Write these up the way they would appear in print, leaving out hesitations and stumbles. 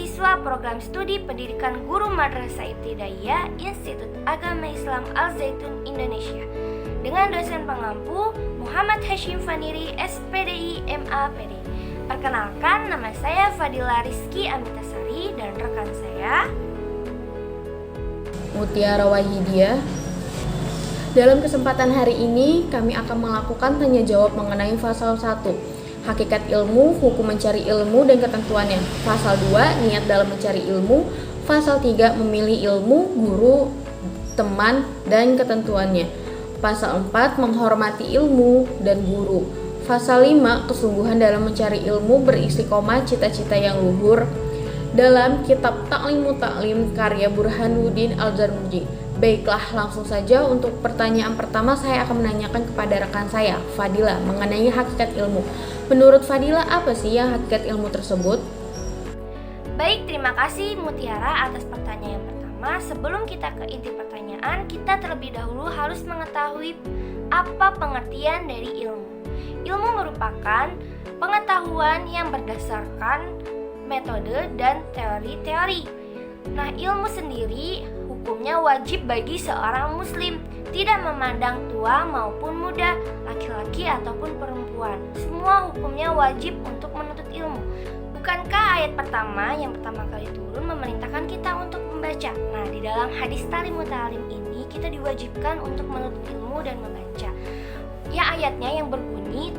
mahasiswa program studi pendidikan guru Madrasah Ibtidaiyah Institut Agama Islam Al-Zaitun Indonesia dengan dosen pengampu Muhammad Hashim Faniri SPDI MAPD. Perkenalkan, nama saya Fadila Rizky Amitasari dan rekan saya Mutiara Wahidiah. Dalam kesempatan hari ini kami akan melakukan tanya jawab mengenai pasal 1, hakikat ilmu, hukum mencari ilmu dan ketentuannya. Pasal 2, niat dalam mencari ilmu. Pasal 3, memilih ilmu, guru, teman dan ketentuannya. Pasal 4, menghormati ilmu dan guru. Pasal 5, kesungguhan dalam mencari ilmu beristiqomah cita-cita yang luhur. Dalam kitab Ta'limu Ta'lim karya Burhanuddin Al-Zarnuji. Baiklah, langsung saja untuk pertanyaan pertama saya akan menanyakan kepada rekan saya, Fadila, mengenai hakikat ilmu. Menurut Fadila, apa sih yang hakikat ilmu tersebut? Baik, terima kasih Mutiara atas pertanyaan yang pertama. Sebelum kita ke inti pertanyaan, kita terlebih dahulu harus mengetahui apa pengertian dari ilmu. Ilmu merupakan pengetahuan yang berdasarkan metode dan teori-teori. Nah, ilmu sendiri hukumnya wajib bagi seorang muslim, tidak memandang tua maupun muda, laki-laki ataupun perempuan. Semua hukumnya wajib untuk menuntut ilmu. Bukankah ayat pertama yang pertama kali turun memerintahkan kita untuk membaca? Nah, di dalam hadis Ta'limu Ta'lim ini kita diwajibkan untuk menuntut ilmu dan membaca. Ya, ayatnya yang berbunyi,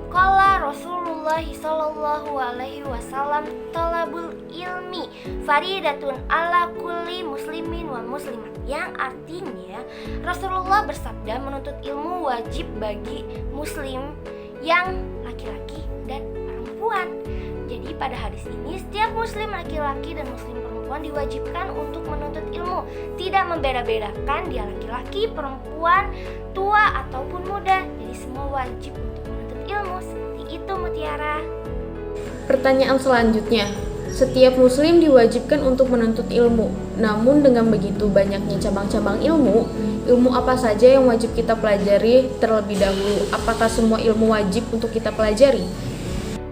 qala Rasulullah sallallahu alaihi wasallam talabul ilmi faridatun ala kulli muslimin wa muslimat. Yang artinya Rasulullah bersabda menuntut ilmu wajib bagi muslim yang laki-laki dan perempuan. Jadi pada hadis ini setiap muslim laki-laki dan muslim perempuan diwajibkan untuk menuntut ilmu, tidak membeda-bedakan dia laki-laki, perempuan, tua ataupun muda. Jadi semua wajib untuk menuntut ilmu. Seperti itu, Mutiara. Pertanyaan selanjutnya, setiap muslim diwajibkan untuk menuntut ilmu. Namun dengan begitu banyaknya cabang-cabang ilmu, ilmu apa saja yang wajib kita pelajari terlebih dahulu? Apakah semua ilmu wajib untuk kita pelajari?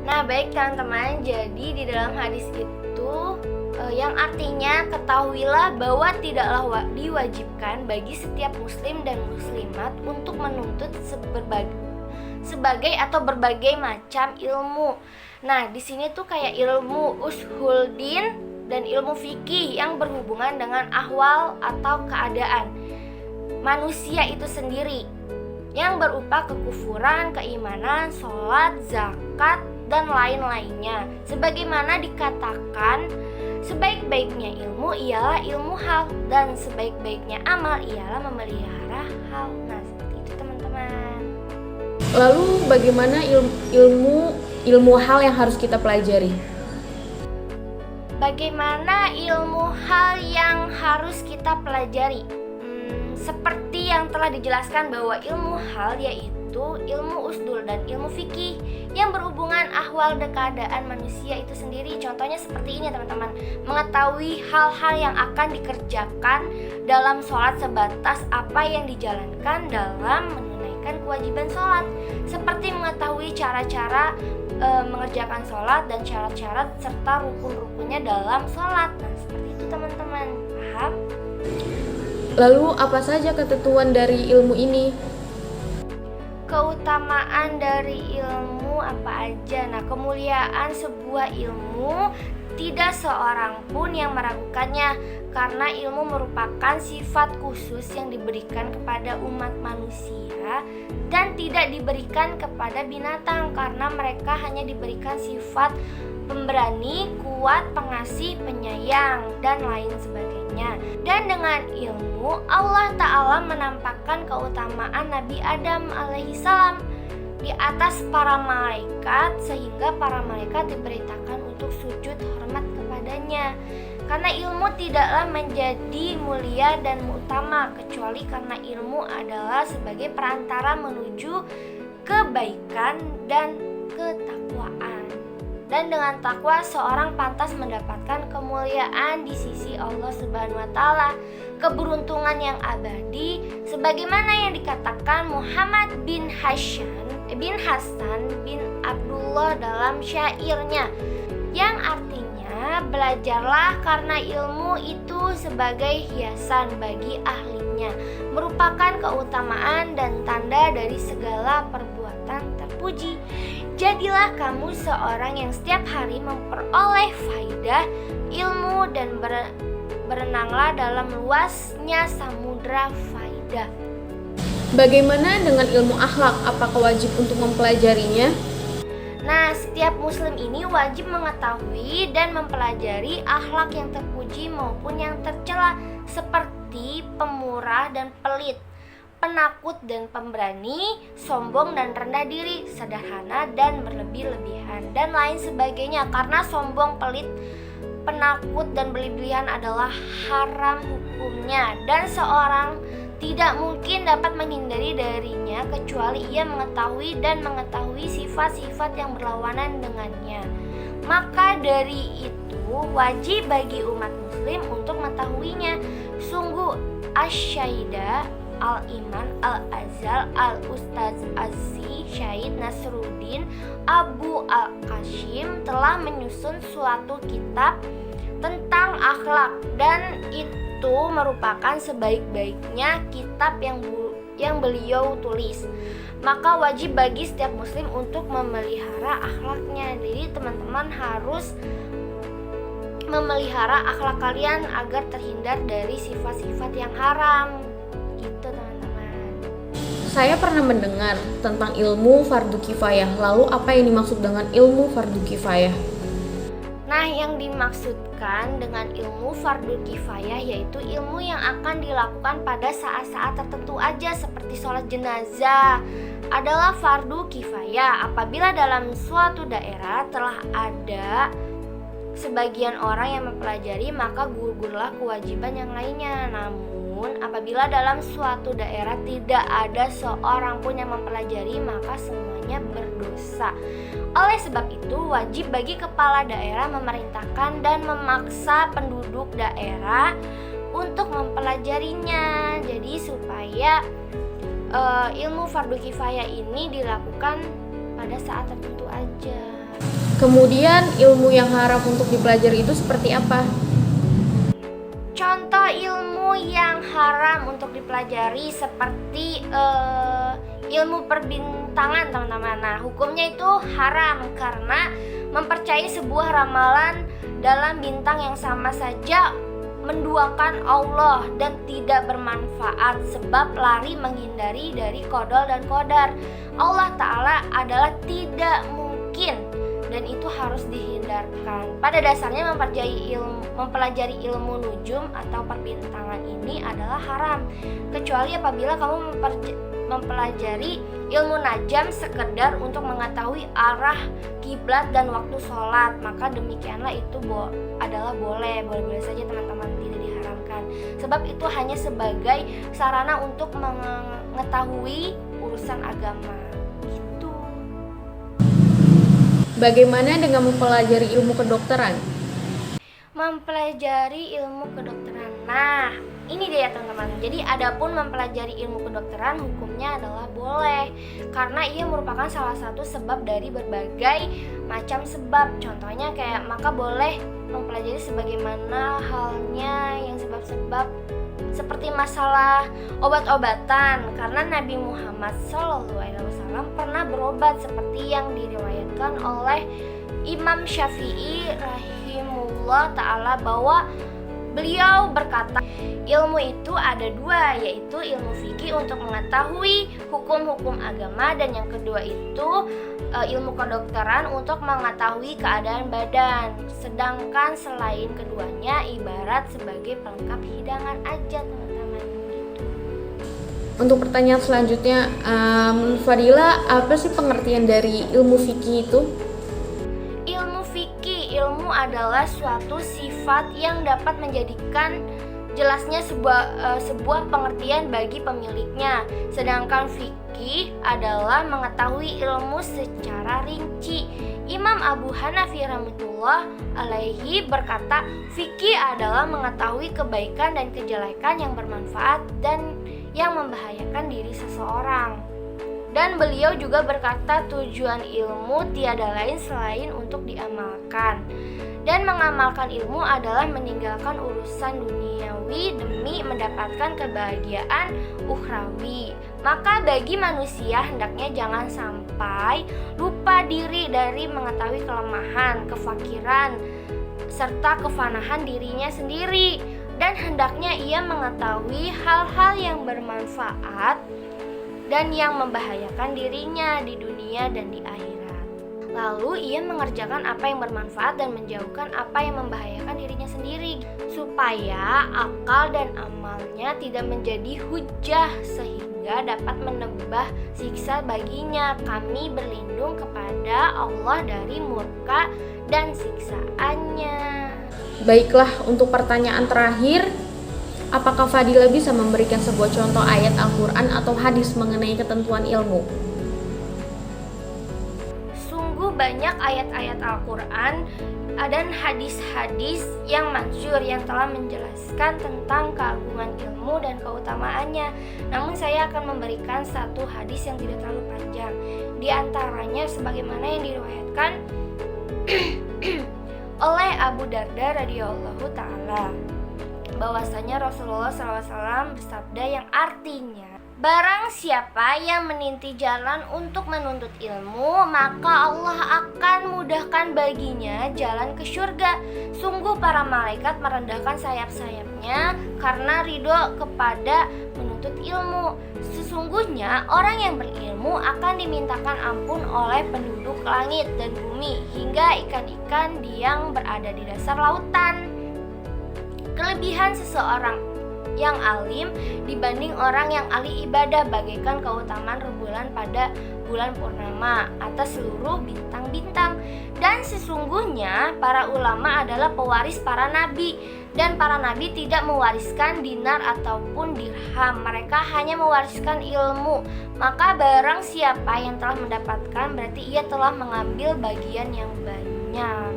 Nah, baik teman-teman, jadi di dalam hadis itu yang artinya ketahuilah bahwa tidaklah diwajibkan bagi setiap muslim dan muslimat untuk menuntut sebagai atau berbagai macam ilmu. Nah, di sini tuh kayak ilmu ushul din dan ilmu fikih yang berhubungan dengan ahwal atau keadaan manusia itu sendiri, yang berupa kekufuran, keimanan, sholat, zakat, dan lain-lainnya. Sebagaimana dikatakan, sebaik-baiknya ilmu ialah ilmu hal, dan sebaik-baiknya amal ialah memelihara hal. Nah, seperti itu teman-teman. Lalu bagaimana ilmu hal yang harus kita pelajari? Bagaimana ilmu hal yang harus kita pelajari? Seperti yang telah dijelaskan bahwa ilmu hal yaitu ilmu usdul dan ilmu fikih yang berhubungan ahwal dan keadaan manusia itu sendiri. Contohnya seperti ini teman-teman, mengetahui hal-hal yang akan dikerjakan dalam sholat sebatas apa yang dijalankan dalam menunaikan kewajiban sholat, seperti mengetahui cara-cara mengerjakan sholat dan syarat-syarat serta rukun-rukunnya dalam sholat. Nah, seperti itu teman-teman, paham? Lalu apa saja ketentuan dari ilmu ini? Keutamaan dari ilmu apa aja? Nah, kemuliaan sebuah ilmu tidak seorang pun yang meragukannya, karena ilmu merupakan sifat khusus yang diberikan kepada umat manusia dan tidak diberikan kepada binatang, karena mereka hanya diberikan sifat pemberani, kuat, pengasih, penyayang, dan lain sebagainya. Dan dengan ilmu Allah Ta'ala menampakkan keutamaan Nabi Adam alaihissalam di atas para malaikat, sehingga para malaikat diberitakan untuk sujud hormat kepadanya. Karena ilmu tidaklah menjadi mulia dan utama kecuali karena ilmu adalah sebagai perantara menuju kebaikan dan ketakwaan. Dan dengan takwa seorang pantas mendapatkan kemuliaan di sisi Allah Subhanahu wa taala, keberuntungan yang abadi, sebagaimana yang dikatakan Muhammad bin Hasan bin Abdullah dalam syairnya, yang artinya belajarlah karena ilmu itu sebagai hiasan bagi ahlinya, merupakan keutamaan dan tanda dari segala perbuatan terpuji. Jadilah kamu seorang yang setiap hari memperoleh faidah ilmu dan berenanglah dalam luasnya samudra faidah. Bagaimana dengan ilmu akhlak? Apakah wajib untuk mempelajarinya? Nah, setiap muslim ini wajib mengetahui dan mempelajari akhlak yang terpuji maupun yang tercela, seperti pemurah dan pelit, penakut dan pemberani, sombong dan rendah diri, sederhana dan berlebih-lebihan, dan lain sebagainya. Karena sombong, pelit, penakut, dan berlebihan adalah haram hukumnya, dan seorang tidak mungkin dapat menghindari darinya kecuali ia mengetahui sifat-sifat yang berlawanan dengannya. Maka dari itu wajib bagi umat muslim untuk mengetahuinya. Sungguh Asy-Syaida Al-Iman Al-Azal Al-Ustaz Azzi Syahid Nasruddin Abu Al-Qasim telah menyusun suatu kitab tentang akhlak, dan itu merupakan sebaik-baiknya kitab yang beliau tulis. Maka wajib bagi setiap muslim untuk memelihara akhlaknya. Jadi teman-teman harus memelihara akhlak kalian agar terhindar dari sifat-sifat yang haram. Gitu teman-teman. Saya pernah mendengar tentang ilmu fardu kifayah. Lalu apa yang dimaksud dengan ilmu fardu kifayah? Nah, yang dimaksudkan dengan ilmu fardu kifayah yaitu ilmu yang akan dilakukan pada saat-saat tertentu aja, seperti sholat jenazah adalah fardu kifayah. Apabila dalam suatu daerah telah ada sebagian orang yang mempelajari, maka gugurlah kewajiban yang lainnya. Namun apabila dalam suatu daerah tidak ada seorang pun yang mempelajari, maka semuanya berdosa. Oleh sebab itu wajib bagi kepala daerah memerintahkan dan memaksa penduduk daerah untuk mempelajarinya. Jadi supaya ilmu fardu kifayah ini dilakukan pada saat tertentu aja. Kemudian ilmu yang haram untuk dipelajari itu seperti apa? Contoh ilmu yang haram untuk dipelajari seperti ilmu perbintangan, teman-teman. Nah, hukumnya itu haram karena mempercayai sebuah ramalan dalam bintang yang sama saja menduakan Allah dan tidak bermanfaat, sebab lari menghindari dari qada dan qadar. Allah Ta'ala adalah tidak mungkin dan itu harus dihindarkan. Pada dasarnya mempelajari ilmu nujum atau perbintangan ini adalah haram, kecuali apabila kamu mempelajari ilmu najam sekedar untuk mengetahui arah kiblat dan waktu sholat, maka demikianlah itu adalah boleh saja teman-teman, tidak diharamkan. Sebab itu hanya sebagai sarana untuk mengetahui urusan agama. Gitu. Bagaimana dengan mempelajari ilmu kedokteran? Mempelajari ilmu kedokteran. Nah, ini dia ya teman-teman. Jadi adapun mempelajari ilmu kedokteran hukumnya adalah boleh karena ia merupakan salah satu sebab dari berbagai macam sebab. Contohnya kayak maka boleh mempelajari sebagaimana halnya yang sebab-sebab seperti masalah obat-obatan, karena Nabi Muhammad SAW pernah berobat seperti yang diriwayatkan oleh Imam Syafi'i rahimahullah ta'ala bahwa beliau berkata, ilmu itu ada dua, yaitu ilmu fikih untuk mengetahui hukum-hukum agama, dan yang kedua itu ilmu kedokteran untuk mengetahui keadaan badan. Sedangkan selain keduanya ibarat sebagai pelengkap hidangan aja teman-teman. Gitu. Untuk pertanyaan selanjutnya, menurut Fadila, apa sih pengertian dari ilmu fikih itu? Ilmu adalah suatu sifat yang dapat menjadikan jelasnya sebuah pengertian bagi pemiliknya. Sedangkan fikih adalah mengetahui ilmu secara rinci. Imam Abu Hanafi rahmatullah alaihi berkata, fikih adalah mengetahui kebaikan dan kejelekan yang bermanfaat dan yang membahayakan diri seseorang. Dan beliau juga berkata tujuan ilmu tiada lain selain untuk diamalkan. Dan mengamalkan ilmu adalah meninggalkan urusan duniawi demi mendapatkan kebahagiaan ukhrawi. Maka bagi manusia hendaknya jangan sampai lupa diri dari mengetahui kelemahan, kefakiran, serta kefanahan dirinya sendiri. Dan hendaknya ia mengetahui hal-hal yang bermanfaat dan yang membahayakan dirinya di dunia dan di akhirat. Lalu ia mengerjakan apa yang bermanfaat dan menjauhkan apa yang membahayakan dirinya sendiri, supaya akal dan amalnya tidak menjadi hujah sehingga dapat menebah siksa baginya. Kami berlindung kepada Allah dari murka dan siksaannya. Baiklah, untuk pertanyaan terakhir, apakah Fadila bisa memberikan sebuah contoh ayat Al-Quran atau hadis mengenai ketentuan ilmu? Banyak ayat-ayat Al-Quran dan hadis-hadis yang masyhur yang telah menjelaskan tentang keagungan ilmu dan keutamaannya. Namun saya akan memberikan satu hadis yang tidak terlalu panjang. Di antaranya sebagaimana yang diriwayatkan oleh Abu Darda radhiyallahu taala, bahwasanya Rasulullah SAW bersabda yang artinya, barang siapa yang meninti jalan untuk menuntut ilmu, maka Allah akan mudahkan baginya jalan ke surga. Sungguh para malaikat merendahkan sayap-sayapnya karena ridho kepada menuntut ilmu. Sesungguhnya orang yang berilmu akan dimintakan ampun oleh penduduk langit dan bumi, hingga ikan-ikan yang berada di dasar lautan. Kelebihan seseorang yang alim dibanding orang yang ahli ibadah bagaikan keutamaan rembulan pada bulan purnama atas seluruh bintang-bintang. Dan sesungguhnya para ulama adalah pewaris para nabi, dan para nabi tidak mewariskan dinar ataupun dirham, mereka hanya mewariskan ilmu. Maka barang siapa yang telah mendapatkan, berarti ia telah mengambil bagian yang banyak.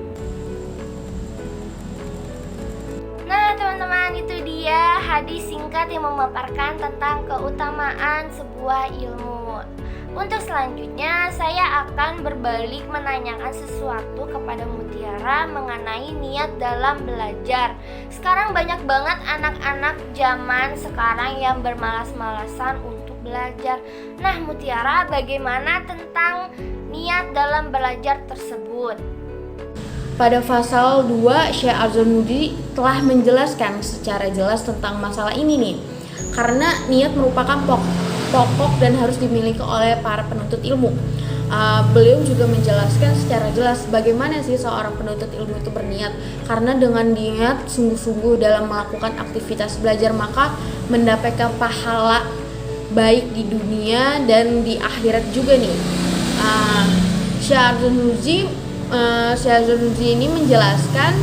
Nah teman-teman, itu dia hadis singkat yang memaparkan tentang keutamaan sebuah ilmu. Untuk selanjutnya saya akan berbalik menanyakan sesuatu kepada Mutiara mengenai niat dalam belajar. Sekarang banyak banget anak-anak zaman sekarang yang bermalas-malasan untuk belajar. Nah Mutiara, bagaimana tentang niat dalam belajar tersebut? Pada pasal 2, Syekh Az-Zarnuji telah menjelaskan secara jelas tentang masalah ini nih. Karena niat merupakan pokok dan harus dimiliki oleh para penuntut ilmu. Beliau juga menjelaskan secara jelas bagaimana sih seorang penuntut ilmu itu berniat. Karena dengan niat sungguh-sungguh dalam melakukan aktivitas belajar, maka mendapatkan pahala baik di dunia dan di akhirat juga nih. Syekh Az-Zarnuji ini menjelaskan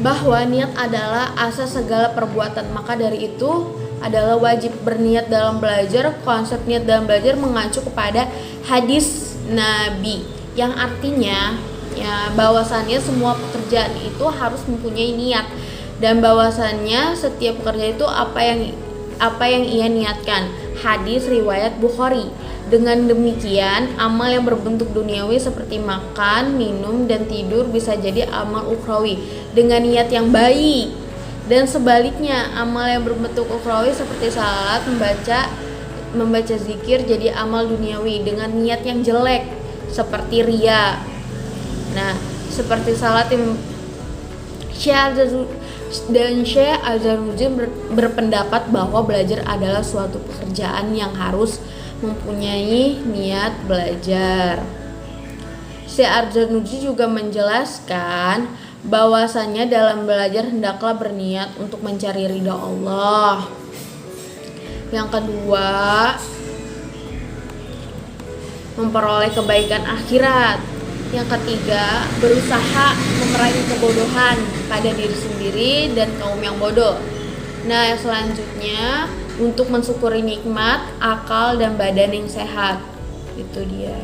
bahwa niat adalah asas segala perbuatan. Maka dari itu adalah wajib berniat dalam belajar. Konsep niat dalam belajar mengacu kepada hadis Nabi, yang artinya ya bahwasannya semua pekerjaan itu harus mempunyai niat, dan bahwasannya setiap pekerjaan itu apa yang ia niatkan. Hadis riwayat Bukhari. Dengan demikian, amal yang berbentuk duniawi seperti makan, minum, dan tidur bisa jadi amal ukhrawi dengan niat yang baik. Dan sebaliknya, amal yang berbentuk ukhrawi seperti salat, membaca zikir jadi amal duniawi dengan niat yang jelek seperti riya. Nah, seperti salat yang Syekh Az-Zarnuji berpendapat bahwa belajar adalah suatu pekerjaan yang harus mempunyai niat belajar. Syekh Az-Zarnuji juga menjelaskan bahwasanya dalam belajar hendaklah berniat untuk mencari ridha Allah. Yang kedua, memperoleh kebaikan akhirat. Yang ketiga, berusaha memerangi kebodohan pada diri sendiri dan kaum yang bodoh. Nah, selanjutnya untuk mensyukuri nikmat, akal, dan badan yang sehat. Itu dia.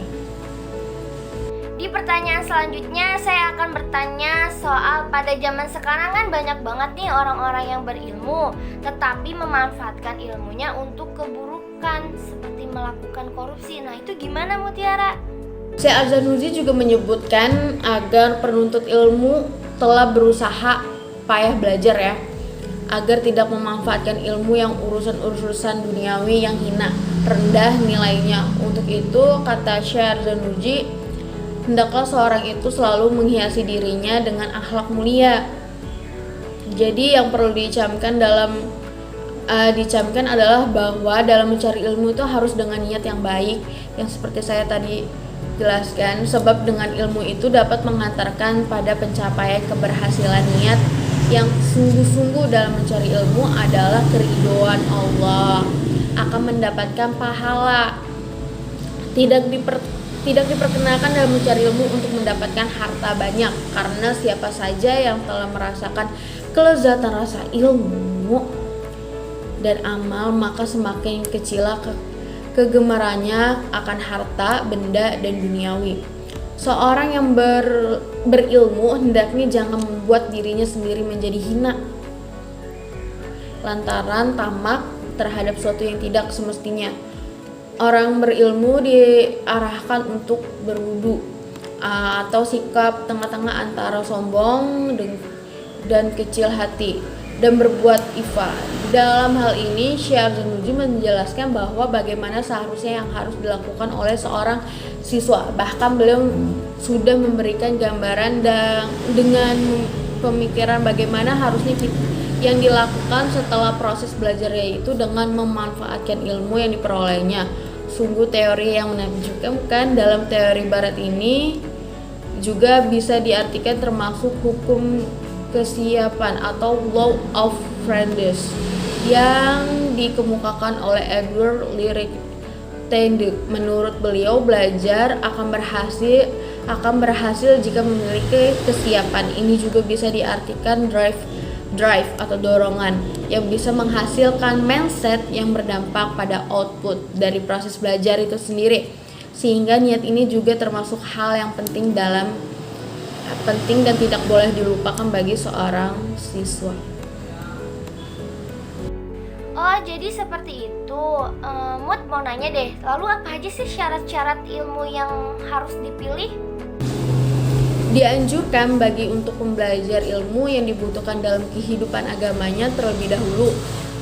Di pertanyaan selanjutnya saya akan bertanya soal pada zaman sekarang kan banyak banget nih orang-orang yang berilmu tetapi memanfaatkan ilmunya untuk keburukan seperti melakukan korupsi. Nah itu gimana Mutiara? Syekh Al-Zarnuji juga menyebutkan agar penuntut ilmu telah berusaha payah belajar ya, agar tidak memanfaatkan ilmu yang urusan-urusan duniawi yang hina, rendah nilainya. Untuk itu, kata Syekh Al-Zarnuji, hendaklah seorang itu selalu menghiasi dirinya dengan akhlak mulia. Jadi yang perlu dicamkan adalah bahwa dalam mencari ilmu itu harus dengan niat yang baik, yang seperti saya tadi jelaskan, sebab dengan ilmu itu dapat mengantarkan pada pencapaian keberhasilan. Niat yang sungguh-sungguh dalam mencari ilmu adalah keridhaan Allah, akan mendapatkan pahala. Tidak diperkenalkan dalam mencari ilmu untuk mendapatkan harta banyak, karena siapa saja yang telah merasakan kelezatan rasa ilmu dan amal, maka semakin kecillah kegemarannya akan harta, benda, dan duniawi. Seorang yang berilmu hendaknya jangan membuat dirinya sendiri menjadi hina lantaran tamak terhadap sesuatu yang tidak semestinya. Orang berilmu diarahkan untuk berwudu atau sikap tengah-tengah antara sombong dan kecil hati, dan berbuat ifa. Dalam hal ini Syekh Al-Zarnuji menjelaskan bahwa bagaimana seharusnya yang harus dilakukan oleh seorang siswa. Bahkan beliau sudah memberikan gambaran dengan pemikiran bagaimana harusnya yang dilakukan setelah proses belajar, yaitu dengan memanfaatkan ilmu yang diperolehnya. Sungguh teori yang menakjubkan. Dalam teori barat ini juga bisa diartikan termasuk hukum kesiapan atau law of readiness yang dikemukakan oleh Edward Lyric Tende. Menurut beliau, belajar akan berhasil jika memiliki kesiapan. Ini juga bisa diartikan drive atau dorongan yang bisa menghasilkan mindset yang berdampak pada output dari proses belajar itu sendiri. Sehingga niat ini juga termasuk hal yang penting dan tidak boleh dilupakan bagi seorang siswa. Oh, jadi seperti itu. Mut mau nanya deh, lalu apa aja sih syarat-syarat ilmu yang harus dipilih? Dianjurkan bagi untuk pembelajar ilmu yang dibutuhkan dalam kehidupan agamanya terlebih dahulu.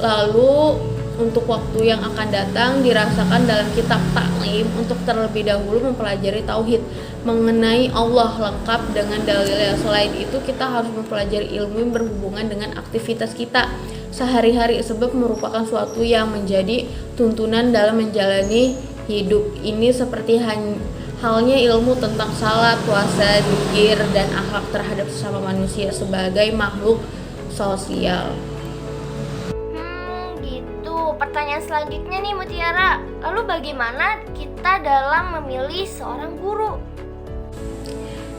Lalu untuk waktu yang akan datang dirasakan dalam kitab taklim untuk terlebih dahulu mempelajari tauhid, mengenai Allah lengkap dengan dalil. Selain itu kita harus mempelajari ilmu yang berhubungan dengan aktivitas kita sehari-hari, sebab merupakan suatu yang menjadi tuntunan dalam menjalani hidup ini, seperti halnya ilmu tentang salat, puasa, zikir, dan akhlak terhadap sesama manusia sebagai makhluk sosial. Gitu. Pertanyaan selanjutnya nih Mutiara, lalu bagaimana kita dalam memilih seorang guru?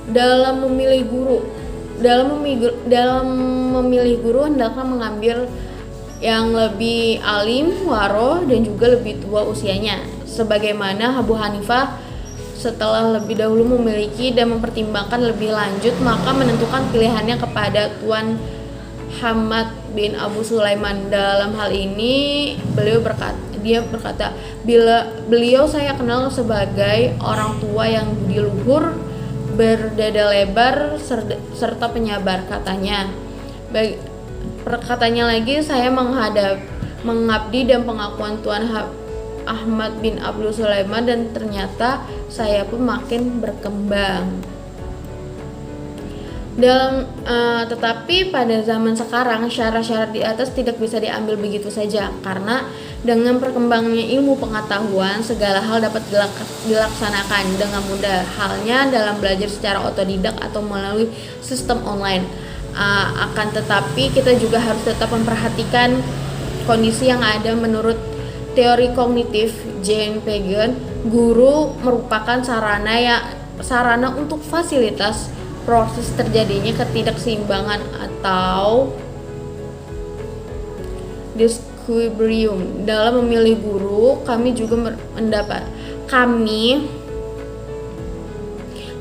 Dalam memilih guru hendaklah mengambil yang lebih alim, waro, dan juga lebih tua usianya. Sebagaimana Abu Hanifah setelah lebih dahulu memiliki dan mempertimbangkan lebih lanjut, maka menentukan pilihannya kepada Tuan Hamad bin Abu Sulaiman. Dalam hal ini beliau berkata, beliau saya kenal sebagai orang tua yang budi luhur, berdada lebar, serta penyabar, katanya. Katanya lagi, saya mengabdi dan pengakuan Tuan Ahmad bin Abdul Sulaiman, dan ternyata saya pun makin berkembang. Tetapi pada zaman sekarang syarat-syarat di atas tidak bisa diambil begitu saja, karena dengan perkembangannya ilmu pengetahuan segala hal dapat dilaksanakan dengan mudah, halnya dalam belajar secara otodidak atau melalui sistem online. Akan tetapi kita juga harus tetap memperhatikan kondisi yang ada. Menurut teori kognitif Jane Pagan, guru merupakan sarana untuk fasilitas proses terjadinya ketidakseimbangan atau disequilibrium. Dalam memilih guru, kami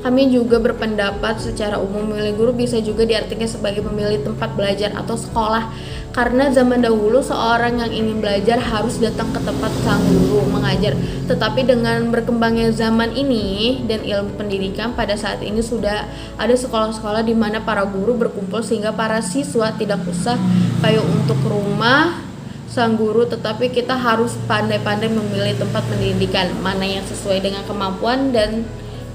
Kami juga berpendapat secara umum memilih guru bisa juga diartikan sebagai memilih tempat belajar atau sekolah. Karena zaman dahulu seorang yang ingin belajar harus datang ke tempat sang guru mengajar. Tetapi dengan berkembangnya zaman ini dan ilmu pendidikan, pada saat ini sudah ada sekolah-sekolah di mana para guru berkumpul sehingga para siswa tidak usah payung untuk rumah sang guru, tetapi kita harus pandai-pandai memilih tempat pendidikan mana yang sesuai dengan kemampuan dan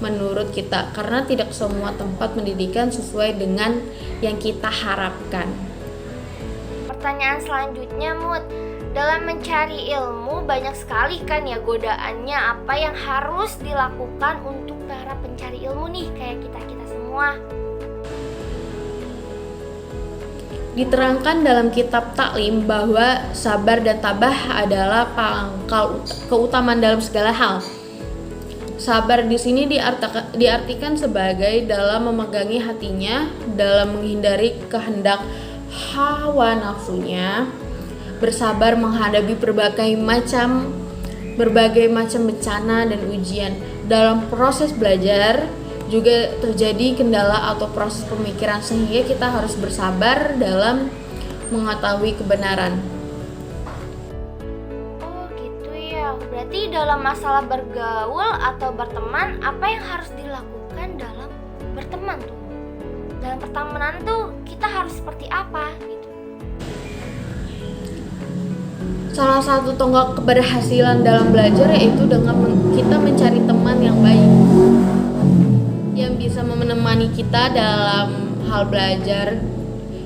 menurut kita, karena tidak semua tempat pendidikan sesuai dengan yang kita harapkan. Pertanyaan selanjutnya, Mut. Dalam mencari ilmu banyak sekali kan ya godaannya. Apa yang harus dilakukan untuk para pencari ilmu nih kayak kita-kita semua? Diterangkan dalam kitab taklim bahwa sabar dan tabah adalah pangkal keutamaan dalam segala hal. Sabar di sini diartikan sebagai dalam memegangi hatinya, dalam menghindari kehendak hawa nafsunya, bersabar menghadapi berbagai macam bencana dan ujian. Dalam proses belajar juga terjadi kendala atau proses pemikiran sehingga kita harus bersabar dalam mengetahui kebenaran. Berarti dalam masalah bergaul atau berteman, apa yang harus dilakukan dalam berteman tuh? Dalam pertemanan tuh kita harus seperti apa gitu? Salah satu tonggak keberhasilan dalam belajar yaitu dengan kita mencari teman yang baik, yang bisa menemani kita dalam hal belajar.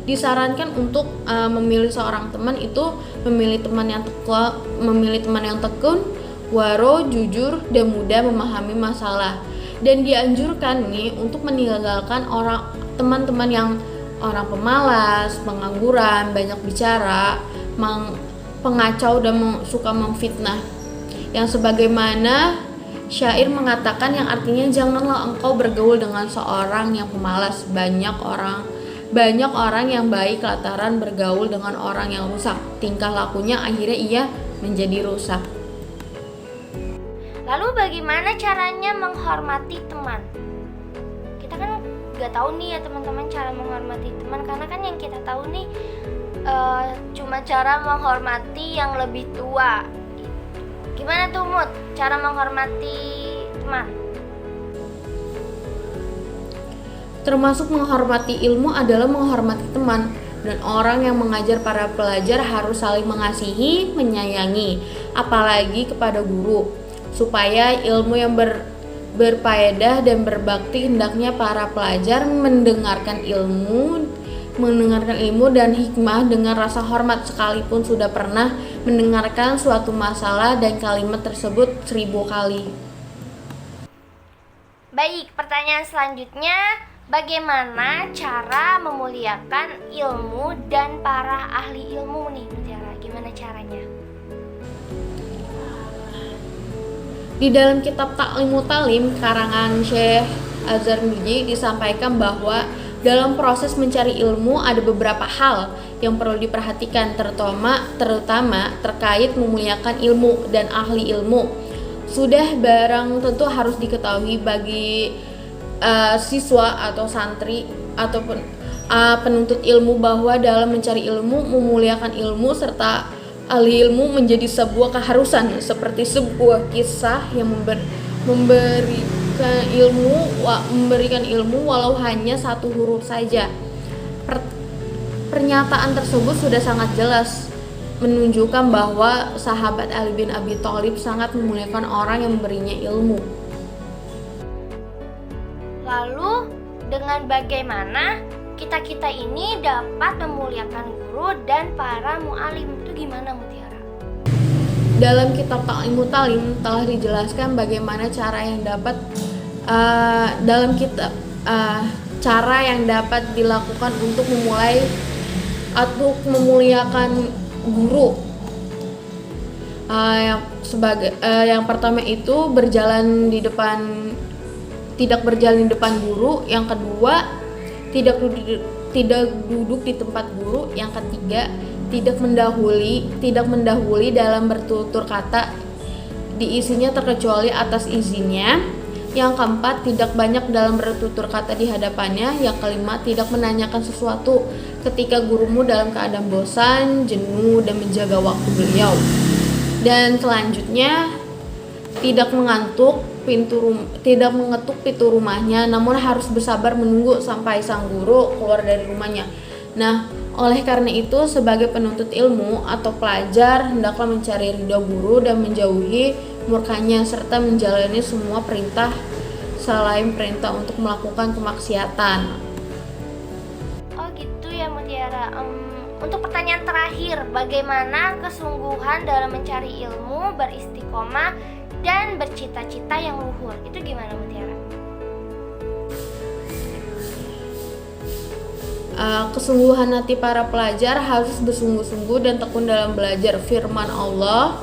Disarankan untuk memilih seorang teman itu memilih teman yang tekun, waro, jujur, dan mudah memahami masalah. Dan dianjurkan nih untuk meninggalkan teman-teman yang orang pemalas, pengangguran, banyak bicara, pengacau dan suka memfitnah. Yang sebagaimana syair mengatakan yang artinya janganlah engkau bergaul dengan seorang yang pemalas. Banyak orang yang baik lantaran bergaul dengan orang yang rusak. Tingkah lakunya akhirnya ia menjadi rusak. Lalu bagaimana caranya menghormati teman? Kita kan gak tahu nih ya teman-teman cara menghormati teman, karena kan yang kita tahu nih cuma cara menghormati yang lebih tua. Gimana tuh Mut cara menghormati teman? Termasuk menghormati ilmu adalah menghormati teman, dan orang yang mengajar para pelajar harus saling mengasihi, menyayangi, apalagi kepada guru, supaya ilmu yang berfaedah dan berbakti. Hendaknya para pelajar mendengarkan ilmu dan hikmah dengan rasa hormat, sekalipun sudah pernah mendengarkan suatu masalah dan kalimat tersebut 1000 kali. Baik, pertanyaan selanjutnya, bagaimana cara memuliakan ilmu dan para ahli ilmu nih Mutiara? Gimana caranya? Di dalam kitab Taklim Mutalim karangan Syekh Azhar Mirji disampaikan bahwa dalam proses mencari ilmu ada beberapa hal yang perlu diperhatikan, terutama terkait memuliakan ilmu dan ahli ilmu. Sudah barang tentu harus diketahui bagi siswa atau santri ataupun penuntut ilmu bahwa dalam mencari ilmu, memuliakan ilmu serta ahli ilmu menjadi sebuah keharusan, seperti sebuah kisah yang memberikan ilmu walau hanya satu huruf saja. Pernyataan tersebut sudah sangat jelas menunjukkan bahwa sahabat Ali bin Abi Thalib sangat memuliakan orang yang memberinya ilmu. Lalu dengan bagaimana kita ini dapat memuliakan guru dan para mu'alim, itu gimana Mutiara? Dalam kitab Taklim Mutalim telah dijelaskan bagaimana cara yang dapat cara yang dapat dilakukan untuk memuliakan guru. Yang pertama itu tidak berjalan di depan guru. Yang kedua, tidak duduk di tempat guru. Yang ketiga, tidak mendahului dalam bertutur kata diisinya terkecuali atas izinnya. Yang keempat, tidak banyak dalam bertutur kata di hadapannya. Yang kelima, tidak menanyakan sesuatu ketika gurumu dalam keadaan bosan, jenuh, dan menjaga waktu beliau. Dan selanjutnya, tidak mengetuk pintu rumahnya, namun harus bersabar menunggu sampai sang guru keluar dari rumahnya. Nah, oleh karena itu, sebagai penuntut ilmu atau pelajar, hendaklah mencari ridho guru dan menjauhi murkanya, serta menjalani semua perintah selain perintah untuk melakukan kemaksiatan. Oh gitu ya Mutiara. Untuk pertanyaan terakhir, bagaimana kesungguhan dalam mencari ilmu, beristiqomah, dan bercita-cita yang luhur? Itu gimana Mutiara? Kesungguhan hati para pelajar harus bersungguh-sungguh dan tekun dalam belajar. Firman Allah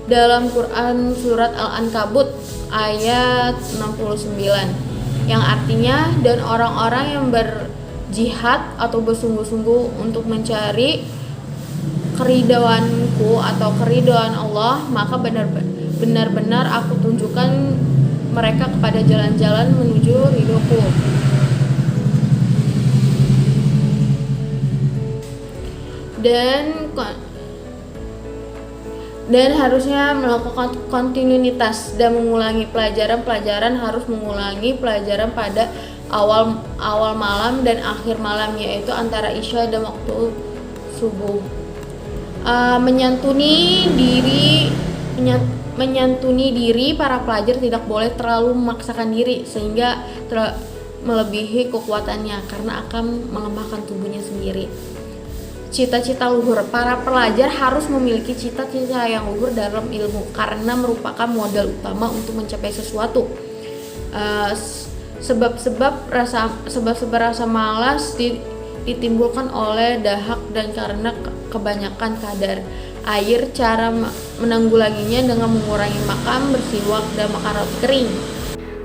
dalam Quran surat Al-Ankabut ayat 69 yang artinya, dan orang-orang yang berjihad atau bersungguh-sungguh untuk mencari keridhaanku atau keridhaan Allah, maka benar-benar aku tunjukkan mereka kepada jalan-jalan menuju ridhoku. Dan harusnya melakukan kontinuitas dan mengulangi pelajaran harus mengulangi pelajaran pada awal malam dan akhir malam, yaitu antara isya dan waktu subuh. Menyantuni diri para pelajar tidak boleh terlalu memaksakan diri sehingga melebihi kekuatannya, karena akan melemahkan tubuhnya sendiri. Cita-cita luhur, para pelajar harus memiliki cita-cita yang luhur dalam ilmu karena merupakan modal utama untuk mencapai sesuatu. Sebab-sebab rasa malas ditimbulkan oleh dahak dan karena kebanyakan kadar air. Cara menanggulanginya dengan mengurangi makan, bersiwak, dan makan roti kering.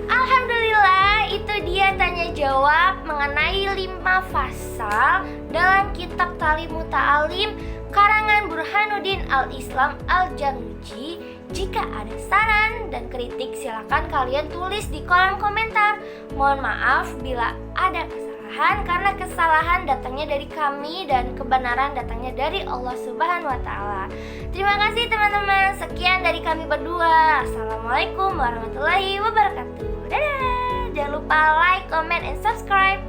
Alhamdulillah, itu dia tanya jawab mengenai 5 fasal dalam kitab Talimut Ta'alim karangan Burhanuddin Al-Islam Al-Jarnuji. Jika ada saran dan kritik, silakan kalian tulis di kolom komentar. Mohon maaf bila ada kesalahan, karena kesalahan datangnya dari kami dan kebenaran datangnya dari Allah Subhanahu wa Ta'ala. Terima kasih teman-teman. Sekian dari kami berdua. Assalamualaikum warahmatullahi wabarakatuh. Dadah. Jangan lupa like, comment, and subscribe.